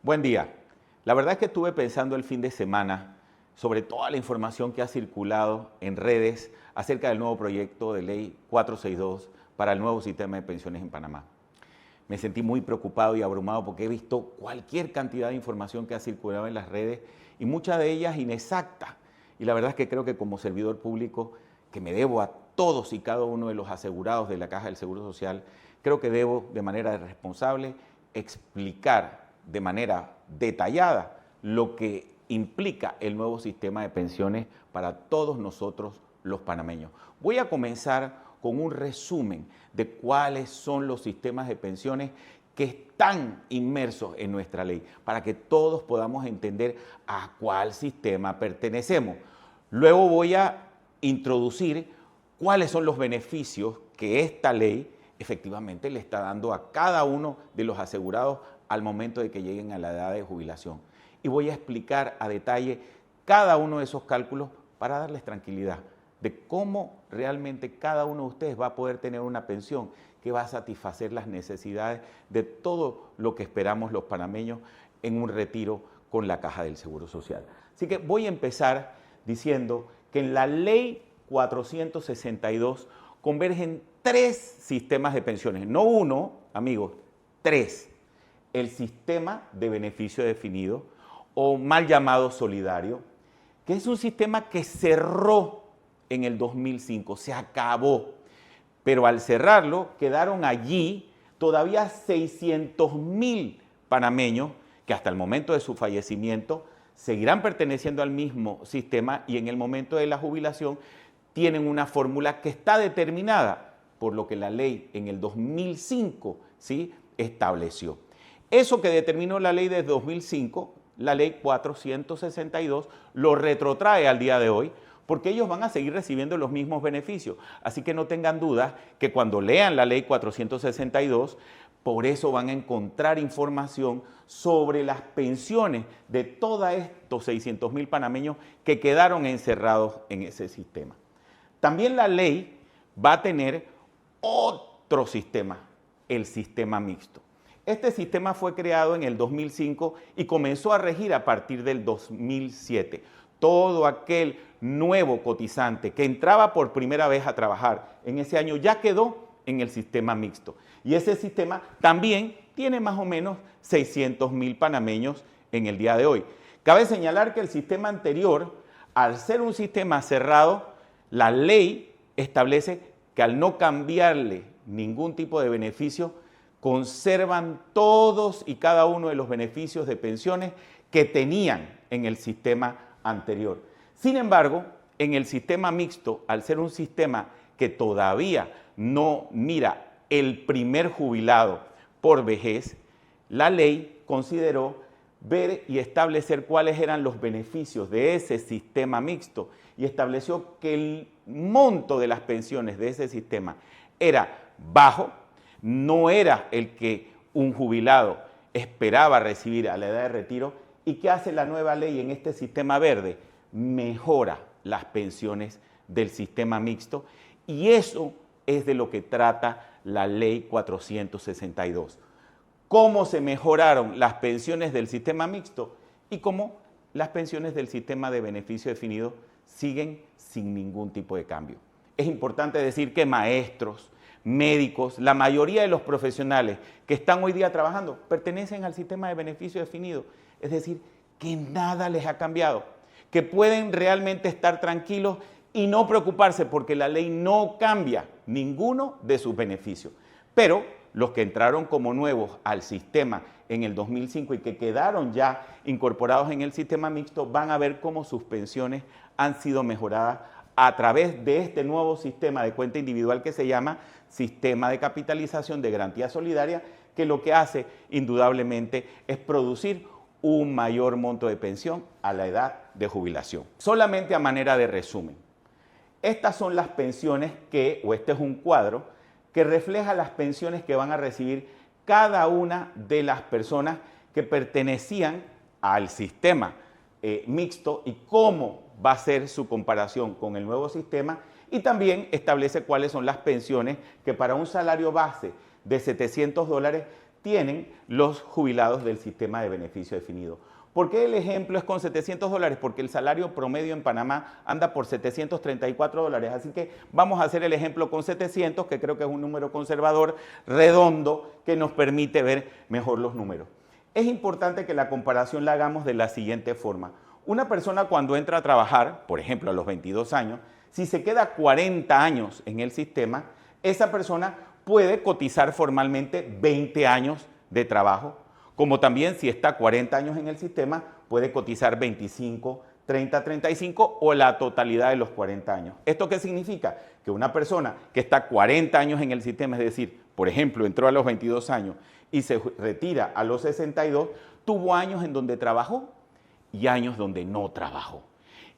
Buen día. La verdad es que estuve pensando el fin de semana sobre toda la información que ha circulado en redes acerca del nuevo proyecto de ley 462 para el nuevo sistema de pensiones en Panamá. Me sentí muy preocupado y abrumado porque he visto cualquier cantidad de información que ha circulado en las redes y muchas de ellas inexactas. Y la verdad es que creo que como servidor público, que me debo a todos y cada uno de los asegurados de la Caja del Seguro Social, creo que debo de manera responsable explicar de manera detallada lo que implica el nuevo sistema de pensiones para todos nosotros los panameños. Voy a comenzar con un resumen de cuáles son los sistemas de pensiones que están inmersos en nuestra ley, para que todos podamos entender a cuál sistema pertenecemos. Luego voy a introducir cuáles son los beneficios que esta ley efectivamente le está dando a cada uno de los asegurados al momento de que lleguen a la edad de jubilación. Y voy a explicar a detalle cada uno de esos cálculos para darles tranquilidad de cómo realmente cada uno de ustedes va a poder tener una pensión que va a satisfacer las necesidades de todo lo que esperamos los panameños en un retiro con la Caja del Seguro Social. Así que voy a empezar diciendo que en la Ley 462 convergen 3 sistemas de pensiones, no uno, amigos, 3. El sistema de beneficio definido, o mal llamado solidario, que es un sistema que cerró en el 2005, se acabó, pero al cerrarlo quedaron allí todavía 600.000 panameños que hasta el momento de su fallecimiento seguirán perteneciendo al mismo sistema y en el momento de la jubilación tienen una fórmula que está determinada por lo que la ley en el 2005 ¿sí? estableció. Eso que determinó la ley de 2005, la ley 462, lo retrotrae al día de hoy porque ellos van a seguir recibiendo los mismos beneficios. Así que no tengan dudas que cuando lean la ley 462, por eso van a encontrar información sobre las pensiones de todos estos 600.000 panameños que quedaron encerrados en ese sistema. También la ley va a tener otro sistema, el sistema mixto. Este sistema fue creado en el 2005 y comenzó a regir a partir del 2007. Todo aquel nuevo cotizante que entraba por primera vez a trabajar en ese año ya quedó en el sistema mixto. Y ese sistema también tiene más o menos 600.000 panameños en el día de hoy. Cabe señalar que el sistema anterior, al ser un sistema cerrado, la ley establece que al no cambiarle ningún tipo de beneficio, conservan todos y cada uno de los beneficios de pensiones que tenían en el sistema anterior. Sin embargo, en el sistema mixto, al ser un sistema que todavía no mira el primer jubilado por vejez, la ley consideró ver y establecer cuáles eran los beneficios de ese sistema mixto y estableció que el monto de las pensiones de ese sistema era bajo, no era el que un jubilado esperaba recibir a la edad de retiro. ¿Y qué hace la nueva ley en este sistema verde? Mejora las pensiones del sistema mixto y eso es de lo que trata la ley 462. Cómo se mejoraron las pensiones del sistema mixto y cómo las pensiones del sistema de beneficio definido siguen sin ningún tipo de cambio. Es importante decir que maestros, médicos, la mayoría de los profesionales que están hoy día trabajando pertenecen al sistema de beneficio definido. Es decir, que nada les ha cambiado, que pueden realmente estar tranquilos y no preocuparse porque la ley no cambia ninguno de sus beneficios. Pero los que entraron como nuevos al sistema en el 2005 y que quedaron ya incorporados en el sistema mixto van a ver cómo sus pensiones han sido mejoradas a través de este nuevo sistema de cuenta individual que se llama Sistema de Capitalización de Garantía Solidaria, que lo que hace indudablemente es producir un mayor monto de pensión a la edad de jubilación. Solamente a manera de resumen, estas son las pensiones este es un cuadro que refleja las pensiones que van a recibir cada una de las personas que pertenecían al sistema mixto y cómo va a ser su comparación con el nuevo sistema y también establece cuáles son las pensiones que para un salario base de $700 tienen los jubilados del sistema de beneficio definido. ¿Por qué el ejemplo es con $700? Porque el salario promedio en Panamá anda por $734, así que vamos a hacer el ejemplo con 700, que creo que es un número conservador, redondo, que nos permite ver mejor los números. Es importante que la comparación la hagamos de la siguiente forma. Una persona cuando entra a trabajar, por ejemplo a los 22 años, si se queda 40 años en el sistema, esa persona puede cotizar formalmente 20 años de trabajo, como también si está 40 años en el sistema, puede cotizar 25, 30, 35 o la totalidad de los 40 años. ¿Esto qué significa? Que una persona que está 40 años en el sistema, es decir, por ejemplo, entró a los 22 años y se retira a los 62, tuvo años en donde trabajó y años donde no trabajó.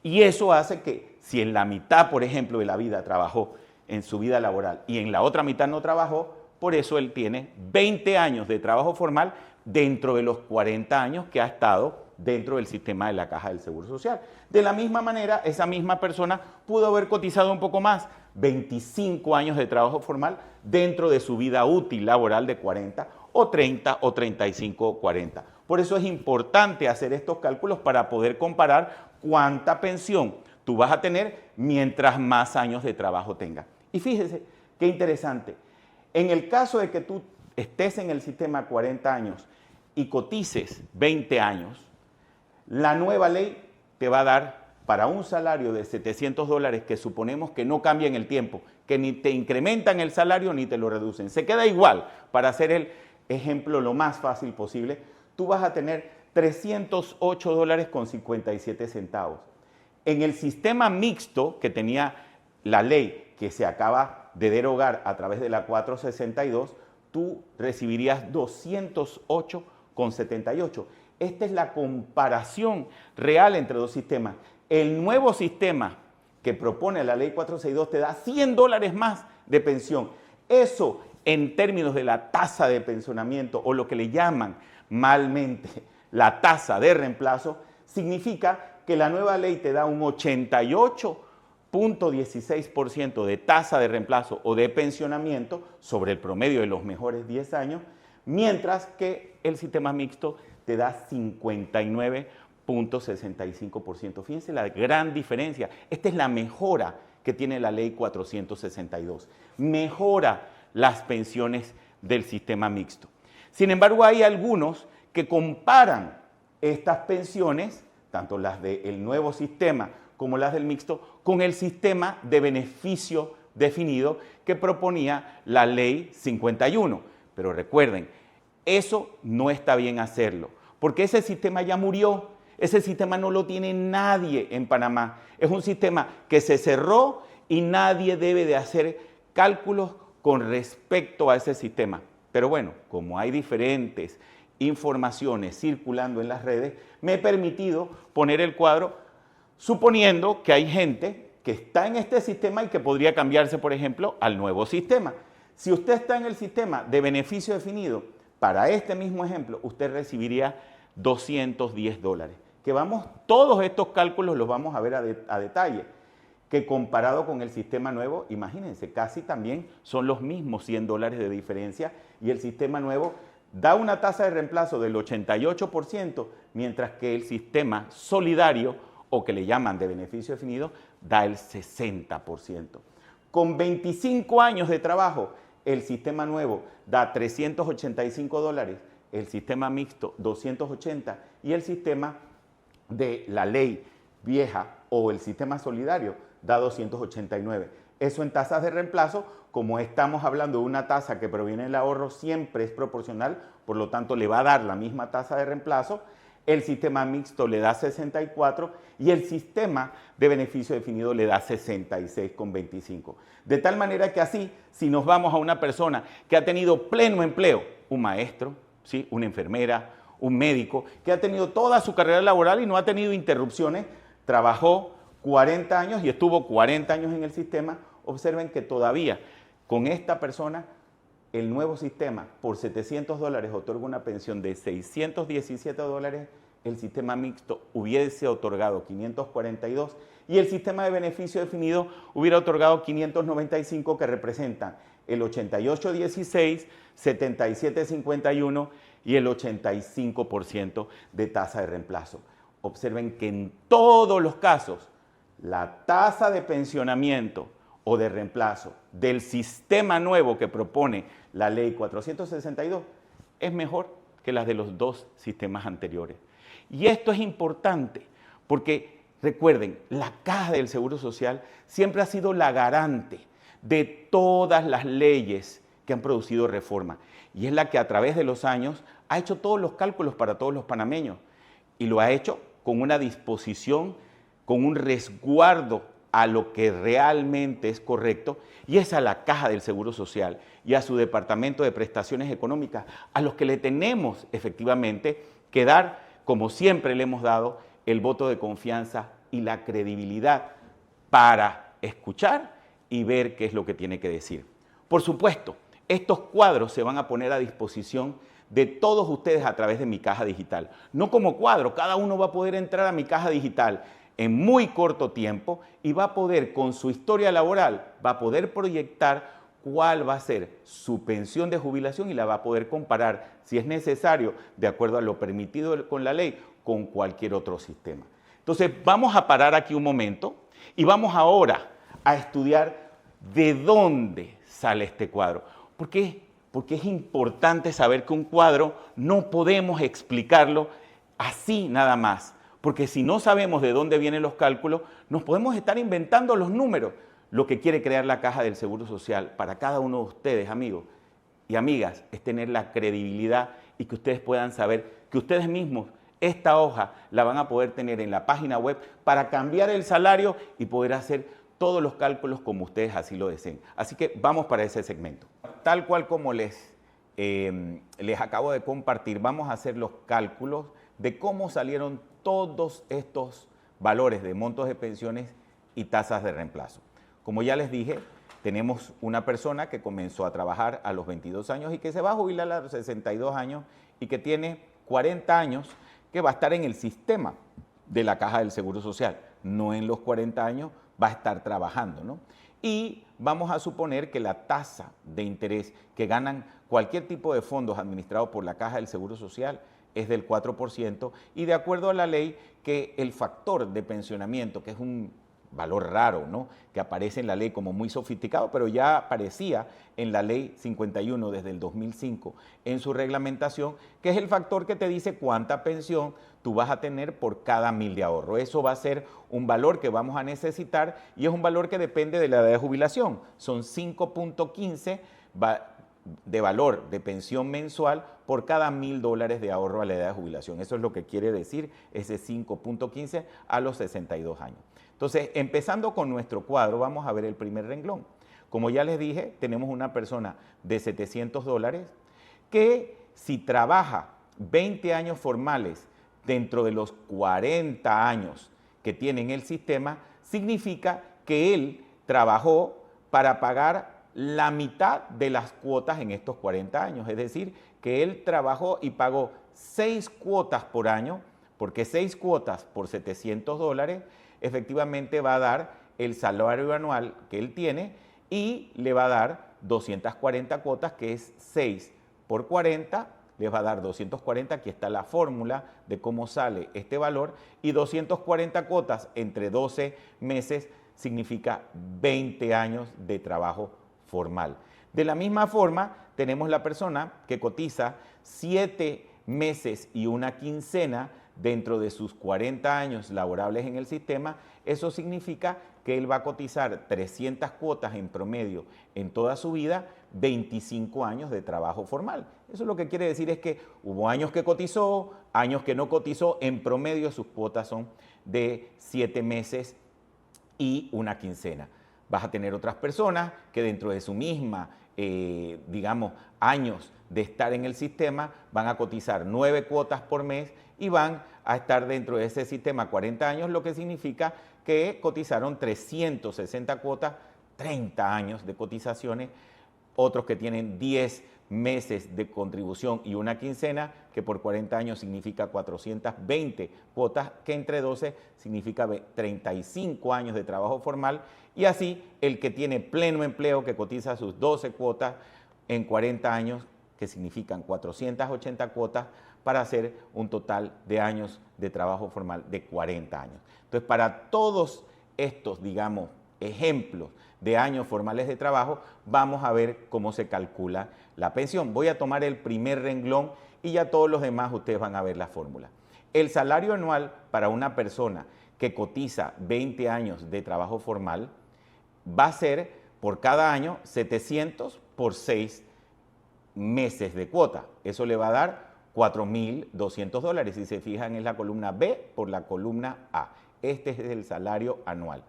Y eso hace que si en la mitad, por ejemplo, de la vida trabajó en su vida laboral y en la otra mitad no trabajó, por eso él tiene 20 años de trabajo formal dentro de los 40 años que ha estado dentro del sistema de la Caja del Seguro Social. De la misma manera, esa misma persona pudo haber cotizado un poco más, 25 años de trabajo formal dentro de su vida útil laboral de 40 o 30 o 35 o 40. Por eso es importante hacer estos cálculos para poder comparar cuánta pensión tú vas a tener mientras más años de trabajo tengas. Y fíjese, qué interesante. En el caso de que tú estés en el sistema 40 años y cotices 20 años, la nueva ley te va a dar para un salario de $700 que suponemos que no cambia en el tiempo, que ni te incrementan el salario ni te lo reducen. Se queda igual. Para hacer el ejemplo lo más fácil posible, tú vas a tener $308,57. En el sistema mixto que tenía la ley que se acaba de derogar a través de la 462, tú recibirías 208,78. Esta es la comparación real entre dos sistemas. El nuevo sistema que propone la ley 462 te da $100 más de pensión. Eso en términos de la tasa de pensionamiento o lo que le llaman malmente la tasa de reemplazo, significa que la nueva ley te da un 88,16% de tasa de reemplazo o de pensionamiento sobre el promedio de los mejores 10 años, mientras que el sistema mixto te da 59,65%. Fíjense la gran diferencia. Esta es la mejora que tiene la ley 462. Mejora las pensiones del sistema mixto. Sin embargo, hay algunos que comparan estas pensiones, tanto las del nuevo sistema como las del mixto, con el sistema de beneficio definido que proponía la ley 51. Pero recuerden, eso no está bien hacerlo, porque ese sistema ya murió, ese sistema no lo tiene nadie en Panamá. Es un sistema que se cerró y nadie debe de hacer cálculos con respecto a ese sistema. Pero bueno, como hay diferentes informaciones circulando en las redes, me he permitido poner el cuadro suponiendo que hay gente que está en este sistema y que podría cambiarse, por ejemplo, al nuevo sistema. Si usted está en el sistema de beneficio definido, para este mismo ejemplo, usted recibiría $210. Todos estos cálculos los vamos a ver a detalle, que comparado con el sistema nuevo, imagínense, casi también son los mismos $100 de diferencia, y el sistema nuevo da una tasa de reemplazo del 88%, mientras que el sistema solidario, o que le llaman de beneficio definido, da el 60%. Con 25 años de trabajo, el sistema nuevo da $385, el sistema mixto 280 y el sistema de la ley vieja o el sistema solidario da 289. Eso en tasas de reemplazo, como estamos hablando de una tasa que proviene del ahorro, siempre es proporcional, por lo tanto le va a dar la misma tasa de reemplazo. El sistema mixto le da 64 y el sistema de beneficio definido le da 66,25. De tal manera que así, si nos vamos a una persona que ha tenido pleno empleo, un maestro, ¿sí?, una enfermera, un médico, que ha tenido toda su carrera laboral y no ha tenido interrupciones, trabajó 40 años y estuvo 40 años en el sistema, observen que todavía con esta persona el nuevo sistema por $700 otorga una pensión de $617 el sistema mixto hubiese otorgado 542 y el sistema de beneficio definido hubiera otorgado 595, que representan el 88,16, 77,51 y el 85% de tasa de reemplazo. Observen que en todos los casos, la tasa de pensionamiento o de reemplazo del sistema nuevo que propone la ley 462 es mejor que las de los dos sistemas anteriores. Y esto es importante porque, recuerden, la Caja del Seguro Social siempre ha sido la garante de todas las leyes que han producido reforma y es la que a través de los años ha hecho todos los cálculos para todos los panameños y lo ha hecho con una disposición, con un resguardo a lo que realmente es correcto, y es a la Caja del Seguro Social y a su Departamento de Prestaciones Económicas a los que le tenemos efectivamente que dar, como siempre le hemos dado, el voto de confianza y la credibilidad para escuchar y ver qué es lo que tiene que decir. Por supuesto, estos cuadros se van a poner a disposición de todos ustedes a través de mi caja digital. No como cuadro, cada uno va a poder entrar a mi caja digital en muy corto tiempo y va a poder, con su historia laboral, va a poder proyectar cuál va a ser su pensión de jubilación y la va a poder comparar, si es necesario, de acuerdo a lo permitido con la ley, con cualquier otro sistema. Entonces, vamos a parar aquí un momento y vamos ahora a estudiar de dónde sale este cuadro. ¿Por qué? Porque es importante saber que un cuadro no podemos explicarlo así nada más. Porque si no sabemos de dónde vienen los cálculos, nos podemos estar inventando los números. Lo que quiere crear la Caja del Seguro Social para cada uno de ustedes, amigos y amigas, es tener la credibilidad y que ustedes puedan saber que ustedes mismos esta hoja la van a poder tener en la página web para cambiar el salario y poder hacer todos los cálculos como ustedes así lo deseen. Así que vamos para ese segmento. Tal cual como les acabo de compartir, vamos a hacer los cálculos de cómo salieron todos estos valores de montos de pensiones y tasas de reemplazo. Como ya les dije, tenemos una persona que comenzó a trabajar a los 22 años y que se va a jubilar a los 62 años y que tiene 40 años, que va a estar en el sistema de la Caja del Seguro Social. No en los 40 años va a estar trabajando, ¿no? Y vamos a suponer que la tasa de interés que ganan cualquier tipo de fondos administrados por la Caja del Seguro Social es del 4%, y de acuerdo a la ley que el factor de pensionamiento, que es un valor raro, ¿no?, que aparece en la ley como muy sofisticado, pero ya aparecía en la ley 51 desde el 2005 en su reglamentación, que es el factor que te dice cuánta pensión tú vas a tener por cada 1.000 de ahorro. Eso va a ser un valor que vamos a necesitar y es un valor que depende de la edad de jubilación. Son 5.15 de valor de pensión mensual por cada $1.000 de ahorro a la edad de jubilación. Eso es lo que quiere decir ese 5.15 a los 62 años. Entonces, empezando con nuestro cuadro, vamos a ver el primer renglón. Como ya les dije, tenemos una persona de $700 que si trabaja 20 años formales dentro de los 40 años que tiene en el sistema, significa que él trabajó para pagar la mitad de las cuotas en estos 40 años. Es decir, que él trabajó y pagó 6 cuotas por año, porque 6 cuotas por $700 efectivamente va a dar el salario anual que él tiene y le va a dar 240 cuotas, que es 6 por 40, les va a dar 240, aquí está la fórmula de cómo sale este valor, y 240 cuotas entre 12 meses significa 20 años de trabajo formal. De la misma forma, tenemos la persona que cotiza 7 meses y una quincena dentro de sus 40 años laborables en el sistema. Eso significa que él va a cotizar 300 cuotas en promedio en toda su vida, 25 años de trabajo formal. Eso lo que quiere decir es que hubo años que cotizó, años que no cotizó, en promedio sus cuotas son de 7 meses y una quincena. Vas a tener otras personas que dentro de su misma, digamos, años de estar en el sistema, van a cotizar 9 cuotas por mes y van a estar dentro de ese sistema 40 años, lo que significa que cotizaron 360 cuotas, 30 años de cotizaciones. Otros que tienen 10 meses de contribución y una quincena, que por 40 años significa 420 cuotas, que entre 12 significa 35 años de trabajo formal, y así el que tiene pleno empleo, que cotiza sus 12 cuotas en 40 años, que significan 480 cuotas, para hacer un total de años de trabajo formal de 40 años. Entonces, para todos estos, digamos, ejemplos de años formales de trabajo, vamos a ver cómo se calcula la pensión. Voy a tomar el primer renglón y ya todos los demás ustedes van a ver la fórmula. El salario anual para una persona que cotiza 20 años de trabajo formal va a ser por cada año 700 por 6 meses de cuota. Eso le va a dar $4.200. Si se fijan, es la columna B por la columna A. Este es el salario anual.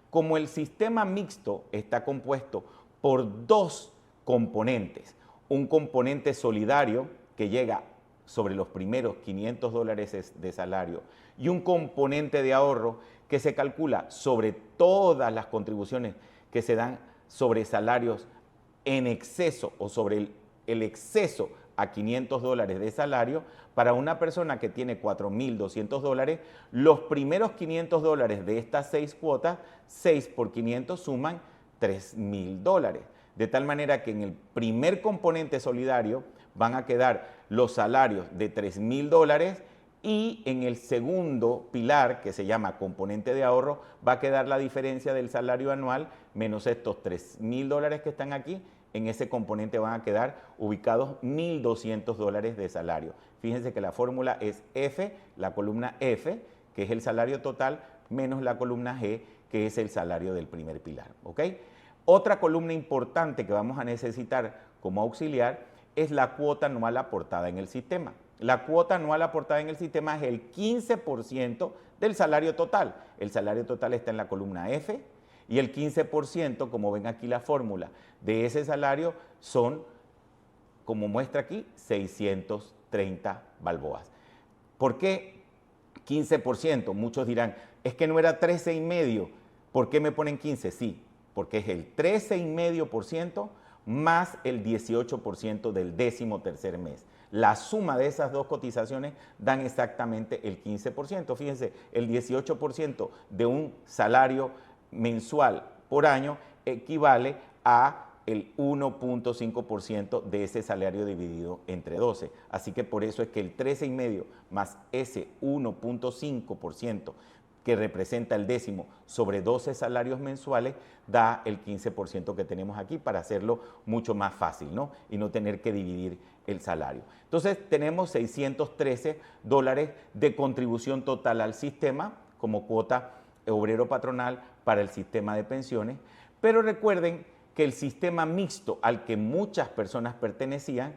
Como el sistema mixto está compuesto por dos componentes, un componente solidario que llega sobre los primeros $500 de salario y un componente de ahorro que se calcula sobre todas las contribuciones que se dan sobre salarios en exceso o sobre el exceso a $500 de salario. Para una persona que tiene $4.200, los primeros $500 de estas 6 cuotas, 6 por 500 suman $3.000. De tal manera que en el primer componente solidario van a quedar los salarios de $3.000 y en el segundo pilar, que se llama componente de ahorro, va a quedar la diferencia del salario anual menos estos $3.000 que están aquí. En ese componente van a quedar ubicados $1.200 de salario. Fíjense que la fórmula es F, la columna F, que es el salario total, menos la columna G, que es el salario del primer pilar. ¿Ok? Otra columna importante que vamos a necesitar como auxiliar es la cuota anual aportada en el sistema. La cuota anual aportada en el sistema es el 15% del salario total. El salario total está en la columna F y el 15%, como ven aquí la fórmula, de ese salario son, como muestra aquí, 630 balboas. ¿Por qué 15%? Muchos dirán, es que no era 13,5%, ¿por qué me ponen 15%? Sí, porque es el 13,5% más el 18% del 13º mes. La suma de esas dos cotizaciones dan exactamente el 15%. Fíjense, el 18% de un salario mensual por año equivale a el 1.5% de ese salario dividido entre 12. Así que por eso es que el 13,5 más ese 1.5% que representa el décimo sobre 12 salarios mensuales, da el 15% que tenemos aquí para hacerlo mucho más fácil, ¿no? Y no tener que dividir el salario. Entonces tenemos $613 de contribución total al sistema como cuota obrero patronal para el sistema de pensiones, pero recuerden que el sistema mixto al que muchas personas pertenecían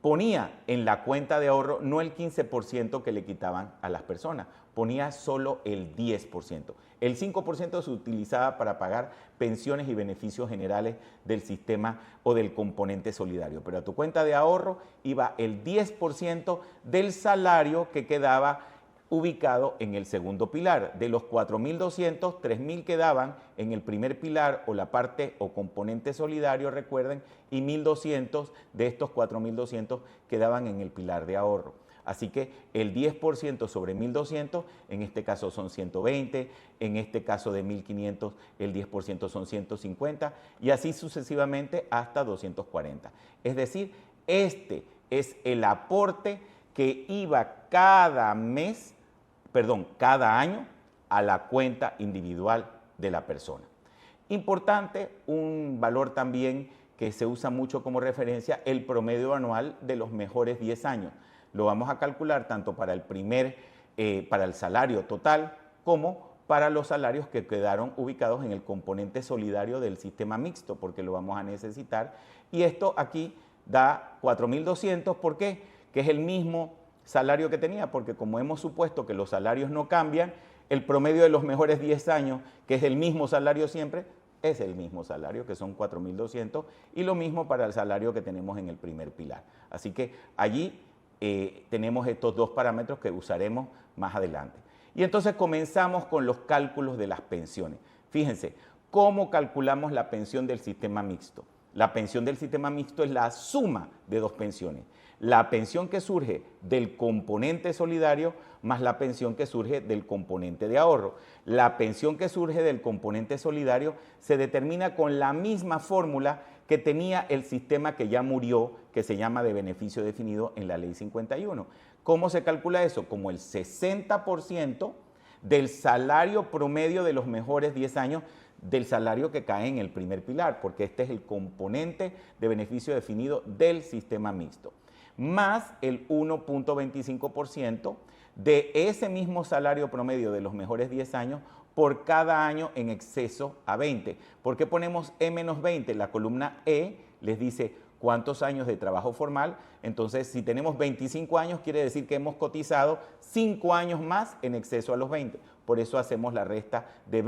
ponía en la cuenta de ahorro no el 15% que le quitaban a las personas, ponía solo el 10%. El 5% se utilizaba para pagar pensiones y beneficios generales del sistema o del componente solidario, pero a tu cuenta de ahorro iba el 10% del salario que quedaba ubicado en el segundo pilar. De los 4.200, 3.000 quedaban en el primer pilar o la parte o componente solidario, recuerden, y 1.200 de estos 4.200 quedaban en el pilar de ahorro. Así que el 10% sobre 1.200, en este caso son 120, en este caso de 1.500 el 10% son 150 y así sucesivamente hasta 240. Es decir, este es el aporte que iba cada año a la cuenta individual de la persona. Importante, un valor también que se usa mucho como referencia, el promedio anual de los mejores 10 años. Lo vamos a calcular tanto para para el salario total como para los salarios que quedaron ubicados en el componente solidario del sistema mixto, porque lo vamos a necesitar. Y esto aquí da 4.200, ¿por qué? Que es el mismo salario que tenía, porque como hemos supuesto que los salarios no cambian, el promedio de los mejores 10 años, que es el mismo salario siempre, es el mismo salario, que son 4.200, y lo mismo para el salario que tenemos en el primer pilar. Así que allí tenemos estos dos parámetros que usaremos más adelante. Y entonces comenzamos con los cálculos de las pensiones. Fíjense, ¿cómo calculamos la pensión del sistema mixto? La pensión del sistema mixto es la suma de dos pensiones. La pensión que surge del componente solidario más la pensión que surge del componente de ahorro. La pensión que surge del componente solidario se determina con la misma fórmula que tenía el sistema que ya murió, que se llama de beneficio definido en la Ley 51. ¿Cómo se calcula eso? Como el 60% del salario promedio de los mejores 10 años del salario que cae en el primer pilar, porque este es el componente de beneficio definido del sistema mixto, más el 1.25% de ese mismo salario promedio de los mejores 10 años por cada año en exceso a 20. ¿Por qué ponemos E-20? La columna E les dice cuántos años de trabajo formal. Entonces, si tenemos 25 años, quiere decir que hemos cotizado 5 años más en exceso a los 20. Por eso hacemos la resta de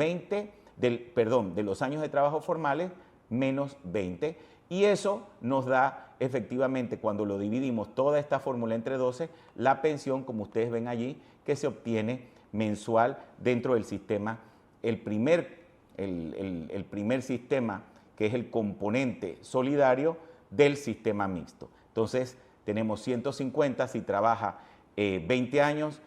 de los años de trabajo formales menos 20. Y eso nos da efectivamente, cuando lo dividimos toda esta fórmula entre 12, la pensión, como ustedes ven allí, que se obtiene mensual dentro del sistema. El primer sistema, que es el componente solidario del sistema mixto. Entonces, tenemos 150 si trabaja 20 años,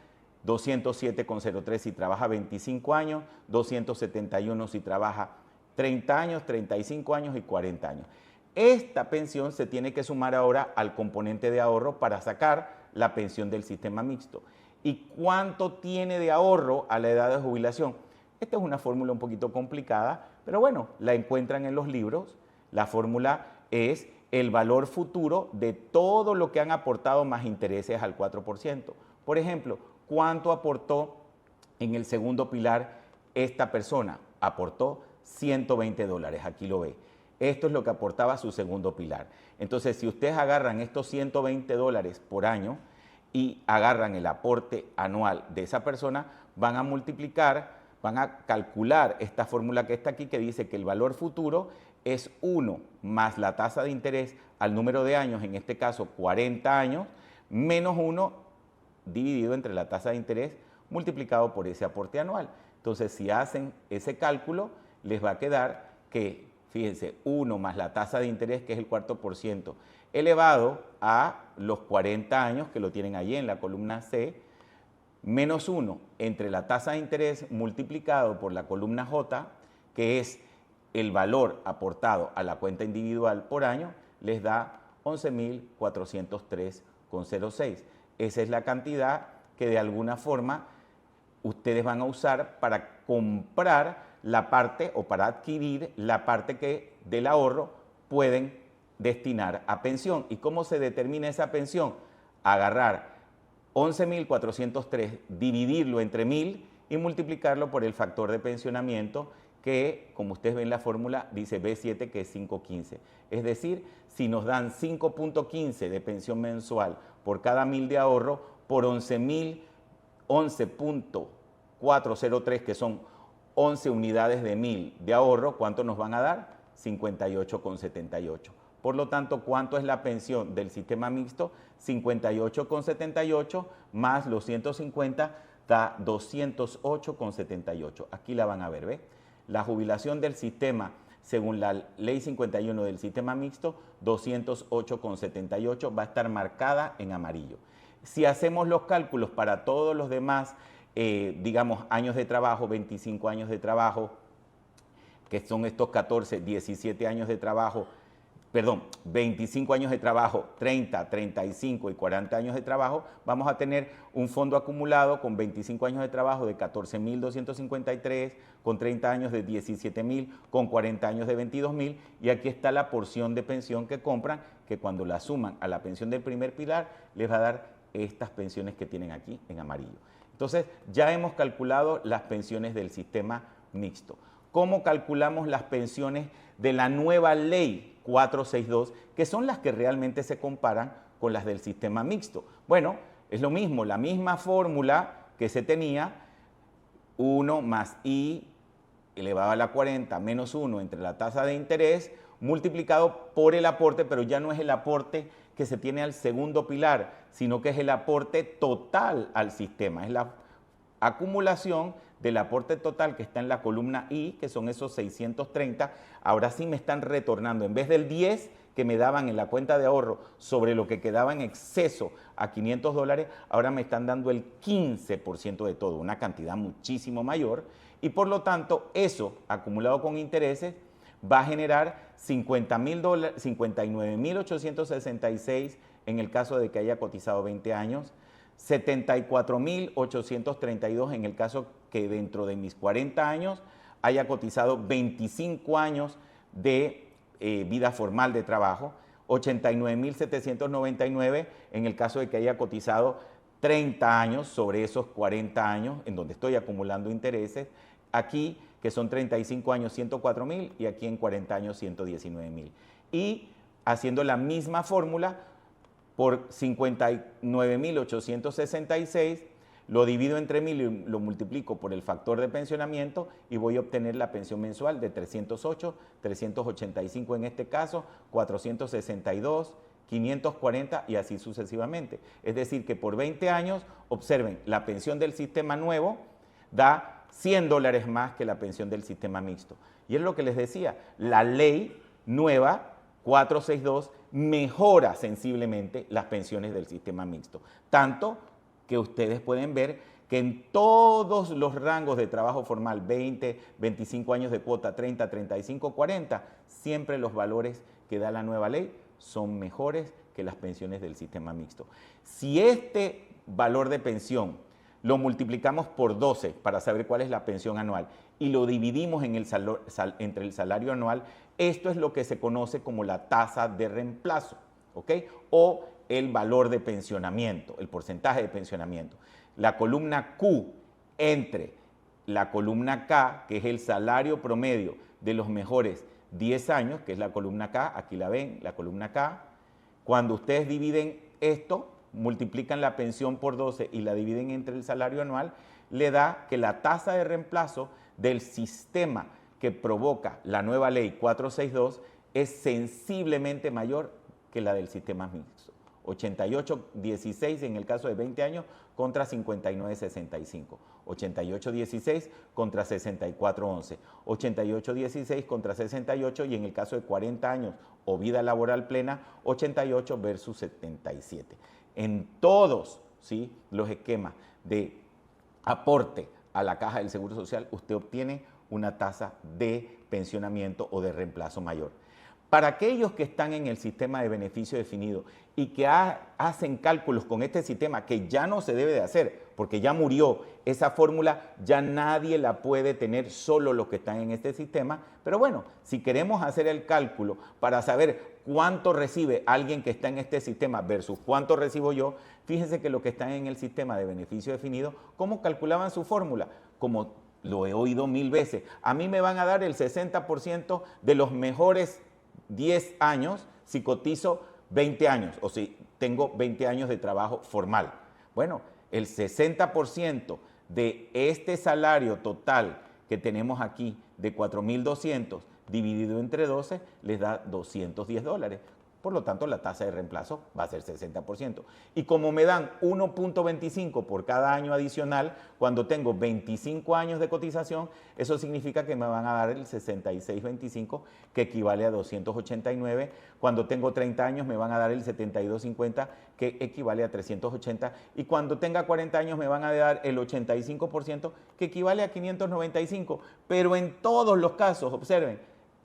207,03 si trabaja 25 años, 271 si trabaja 30 años, 35 años y 40 años. Esta pensión se tiene que sumar ahora al componente de ahorro para sacar la pensión del sistema mixto. ¿Y cuánto tiene de ahorro a la edad de jubilación? Esta es una fórmula un poquito complicada, pero bueno, la encuentran en los libros. La fórmula es el valor futuro de todo lo que han aportado más intereses al 4%. Por ejemplo, ¿cuánto aportó en el segundo pilar esta persona? Aportó $120, aquí lo ve. Esto es lo que aportaba su segundo pilar. Entonces, si ustedes agarran estos $120 por año y agarran el aporte anual de esa persona, van a multiplicar, van a calcular esta fórmula que está aquí, que dice que el valor futuro es 1 más la tasa de interés al número de años, en este caso 40 años, menos 1 dividido entre la tasa de interés multiplicado por ese aporte anual. Entonces, si hacen ese cálculo, les va a quedar que, fíjense, 1 más la tasa de interés, que es el 4%, elevado a los 40 años, que lo tienen allí en la columna C, menos 1 entre la tasa de interés multiplicado por la columna J, que es el valor aportado a la cuenta individual por año, les da 11.403,06. Esa es la cantidad que de alguna forma ustedes van a usar para comprar la parte o para adquirir la parte que del ahorro pueden destinar a pensión. ¿Y cómo se determina esa pensión? Agarrar 11.403, dividirlo entre 1.000 y multiplicarlo por el factor de pensionamiento que, como ustedes ven la fórmula, dice B7, que es 5.15. Es decir, si nos dan 5.15 de pensión mensual por cada 1.000 de ahorro, por 11.403, que son 11 unidades de 1.000 de ahorro, ¿cuánto nos van a dar? 58,78. Por lo tanto, ¿cuánto es la pensión del sistema mixto? 58,78 más los 150 da 208,78. Aquí la van a ver, ¿ve? La jubilación del sistema, según la Ley 51 del sistema mixto, 208,78 va a estar marcada en amarillo. Si hacemos los cálculos para todos los demás, digamos, años de trabajo, 25 años de trabajo, que son estos 14, 17 años de trabajo, 25 años de trabajo, 30, 35 y 40 años de trabajo, vamos a tener un fondo acumulado con 25 años de trabajo de 14.253, con 30 años de 17.000, con 40 años de 22.000, y aquí está la porción de pensión que compran, que cuando la suman a la pensión del primer pilar, les va a dar estas pensiones que tienen aquí en amarillo. Entonces, ya hemos calculado las pensiones del sistema mixto. ¿Cómo calculamos las pensiones de la nueva ley 462, que son las que realmente se comparan con las del sistema mixto? Bueno, es lo mismo, la misma fórmula que se tenía, 1 más I elevado a la 40 menos 1 entre la tasa de interés multiplicado por el aporte, pero ya no es el aporte que se tiene al segundo pilar, sino que es el aporte total al sistema, es la acumulación del aporte total que está en la columna I, que son esos 630, ahora sí me están retornando, en vez del 10 que me daban en la cuenta de ahorro sobre lo que quedaba en exceso a $500, ahora me están dando el 15% de todo, una cantidad muchísimo mayor, y por lo tanto eso acumulado con intereses va a generar $50,000, 59,866 en el caso de que haya cotizado 20 años, 74,832 en el caso que dentro de mis 40 años haya cotizado 25 años de vida formal de trabajo, 89,799 en el caso de que haya cotizado 30 años sobre esos 40 años en donde estoy acumulando intereses. Aquí, que son 35 años, 104,000 y aquí en 40 años, 119,000. Y haciendo la misma fórmula por 59,866, lo divido entre 1000 y lo multiplico por el factor de pensionamiento y voy a obtener la pensión mensual de 308, 385 en este caso, 462, 540 y así sucesivamente. Es decir, que por 20 años, observen, la pensión del sistema nuevo da $100 más que la pensión del sistema mixto. Y es lo que les decía, la ley nueva 462 mejora sensiblemente las pensiones del sistema mixto. Tanto que ustedes pueden ver que en todos los rangos de trabajo formal, 20, 25 años de cuota, 30, 35, 40, siempre los valores que da la nueva ley son mejores que las pensiones del sistema mixto. Si este valor de pensión lo multiplicamos por 12 para saber cuál es la pensión anual y lo dividimos en entre el salario anual, esto es lo que se conoce como la tasa de reemplazo, ¿ok? O el valor de pensionamiento, el porcentaje de pensionamiento. La columna Q entre la columna K, que es el salario promedio de los mejores 10 años, que es la columna K, aquí la ven, la columna K. Cuando ustedes dividen esto, multiplican la pensión por 12 y la dividen entre el salario anual, le da que la tasa de reemplazo del sistema que provoca la nueva ley 462 es sensiblemente mayor que la del sistema mixto. 88,16 en el caso de 20 años contra 59,65. 88,16 contra 64,11. 88,16 contra 68 y en el caso de 40 años o vida laboral plena, 88 versus 77. En todos, ¿sí?, los esquemas de aporte a la caja del Seguro Social, usted obtiene una tasa de pensionamiento o de reemplazo mayor. Para aquellos que están en el sistema de beneficio definido y que hacen cálculos con este sistema, que ya no se debe de hacer, porque ya murió esa fórmula, ya nadie la puede tener, solo los que están en este sistema, pero bueno, si queremos hacer el cálculo para saber cuánto recibe alguien que está en este sistema versus cuánto recibo yo, fíjense que los que están en el sistema de beneficio definido, ¿cómo calculaban su fórmula? Como lo he oído 1000 veces, a mí me van a dar el 60% de los mejores 10 años si cotizo 20 años o si tengo 20 años de trabajo formal. Bueno, el 60% de este salario total que tenemos aquí de 4,200 dividido entre 12 les da $210. Por lo tanto, la tasa de reemplazo va a ser 60%. Y como me dan 1,25 por cada año adicional, cuando tengo 25 años de cotización, eso significa que me van a dar el 66,25, que equivale a 289. Cuando tengo 30 años, me van a dar el 72,50, que equivale a 380. Y cuando tenga 40 años, me van a dar el 85%, que equivale a 595. Pero en todos los casos, observen,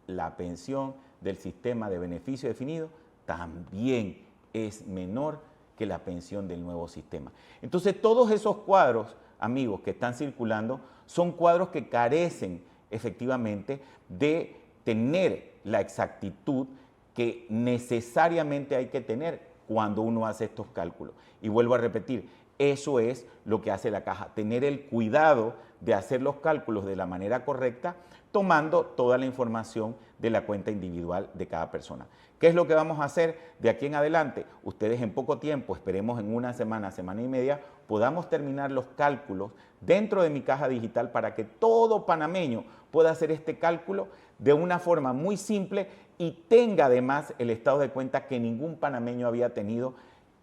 la pensión del sistema de beneficio definido también es menor que la pensión del nuevo sistema. Entonces, todos esos cuadros, amigos, que están circulando, son cuadros que carecen efectivamente de tener la exactitud que necesariamente hay que tener cuando uno hace estos cálculos. Y vuelvo a repetir, eso es lo que hace la caja, tener el cuidado de hacer los cálculos de la manera correcta, tomando toda la información de la cuenta individual de cada persona. ¿Qué es lo que vamos a hacer de aquí en adelante? Ustedes en poco tiempo, esperemos en una semana, semana y media, podamos terminar los cálculos dentro de mi caja digital para que todo panameño pueda hacer este cálculo de una forma muy simple y tenga además el estado de cuenta que ningún panameño había tenido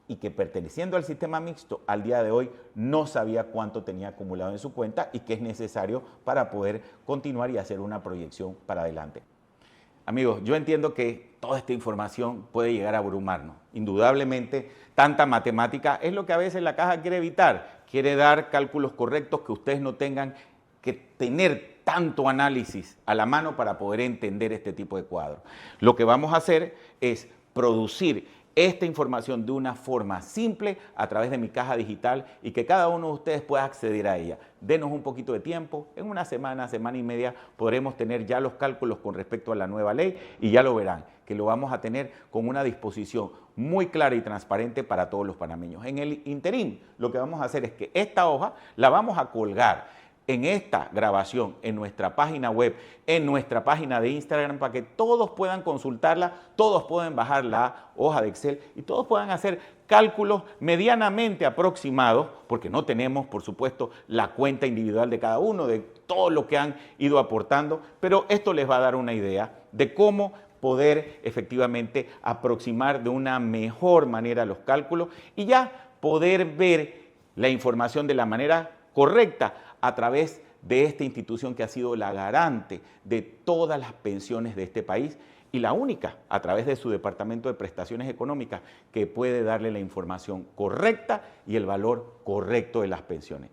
y que perteneciendo al sistema mixto al día de hoy no sabía cuánto tenía acumulado en su cuenta y que es necesario para poder continuar y hacer una proyección para adelante. Amigos, yo entiendo que toda esta información puede llegar a abrumarnos. Indudablemente, tanta matemática es lo que a veces la caja quiere evitar. Quiere dar cálculos correctos que ustedes no tengan que tener tanto análisis a la mano para poder entender este tipo de cuadros. Lo que vamos a hacer es producir esta información de una forma simple a través de mi caja digital y que cada uno de ustedes pueda acceder a ella. Denos un poquito de tiempo, en una semana, semana y media podremos tener ya los cálculos con respecto a la nueva ley y ya lo verán, que lo vamos a tener con una disposición muy clara y transparente para todos los panameños. En el interín, lo que vamos a hacer es que esta hoja la vamos a colgar en esta grabación, en nuestra página web, en nuestra página de Instagram, para que todos puedan consultarla, todos puedan bajar la hoja de Excel y todos puedan hacer cálculos medianamente aproximados, porque no tenemos, por supuesto, la cuenta individual de cada uno, de todo lo que han ido aportando, pero esto les va a dar una idea de cómo poder efectivamente aproximar de una mejor manera los cálculos y ya poder ver la información de la manera correcta a través de esta institución que ha sido la garante de todas las pensiones de este país y la única a través de su Departamento de Prestaciones Económicas que puede darle la información correcta y el valor correcto de las pensiones.